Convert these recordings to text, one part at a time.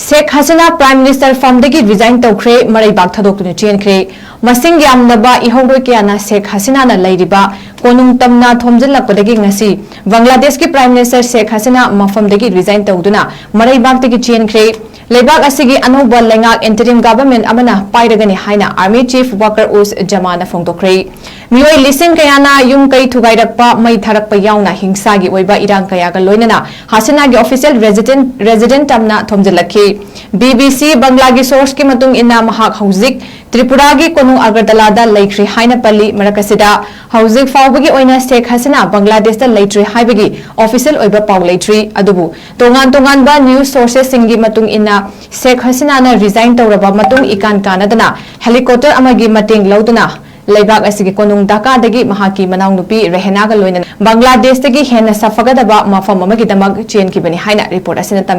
Sheikh Hasina Prime Minister from the resign to create Maray Bagthadok to the chain create. Masing Yam Naba Ihodokiana Sheikh Hasina na Ladyba, Konung Tamna Thomjala Kodagingasi, Bangladesh ki Prime Minister Sheikh Hasina Mafam the resign to Duna, Maray Bagtaki chain create. Lebak asigi anuba lengak interim government amana pairagani haina Army Chief Walker 𝗙𝗔𝗠𝗗𝗏 Phongtokhrei mioi lising kayana yung kai thugairakpa mai tharakpa yauna hingsagi oiba irang kayaga loinana Hasina gi official resident amna thomjalakhi BBC Banglagi source ki matung ina mahak hauzik Tripura gi konung Agartalada leikri haina pali marakasida hauzik fawbagi oina Sheikh Hasina Bangladesh da leitri haibagi official oiba paw leitri adubu tongan ba news sources singi matung ina Sheikh Hasina na resign tawraba matung ikan kanadana helicopter amagi mating lauduna Lebak asigi konung Dhaka dagi mahaki manau nupi Rehena ga loina Bangladesh dagi hena safagadaba mafam amagi damag chain ki bani haina report asina tam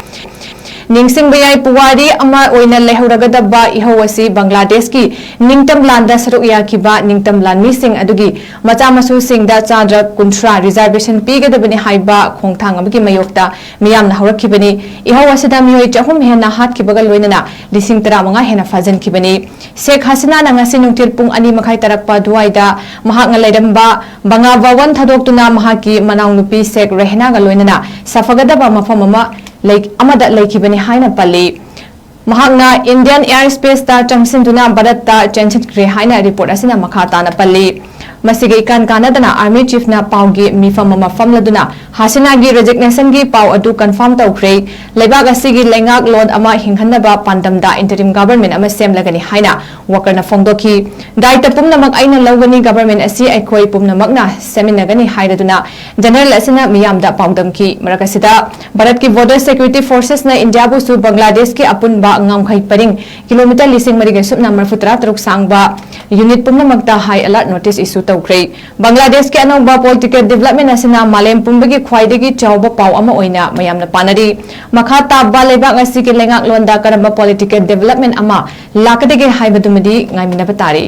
Ningsing bayai puwari ama oina lehuragadaba ihawasi Bangladesh ki ningtam landa sarukya kiba ningtam lan missing adugi macha masu singda 𝗕𝗔𝗡𝗏𝗏 reservation pigadabani haiba khongthang amagi mayokta miyam na haurakibani ihawasida miyoi chahum hena hat kibaga loinana lising 15 hena fajan kibani Sheikh Hasina na ngasi nungtil pung 2:30 tarakpa duwaida mahak nga lairamba bangawawan thadoktuna mahaki manau nupi Sheikh Rehena ga loinana safagadaba mafam ama amada laikibani haina pali mahakna Indian airspace ta chamsinduna Bharat ta chanchikre haina report asina makhata na pali masigi kan kanadana Army Chief na paugi mifam ama famladuna Hasina gi resignation gi pau adu confirm tawkhre lebak asigi lengak load ama hinghanaba pandamda interim government ama semlagani haina Walker na phongdoki daita pumnamak aina lawgani government asi aikhoi pumnamakna seminagani hairaduna general asina miyamda paudamki marakasida Bharat ki border security forces na India bu su Bangladesh ki apunba ngamkhai paring kilometer lising mariga subna marfutra truk sangba unit pumnamakta high alert notice issue tawkhre Bangladesh ki anongba political development asina malem pumbagi khwaidagi chawba paw ama oina mayamna panari makha tabba lebak asigi lengak londa karamba political development ama lakadagi haibadumadi ngaiminaba tari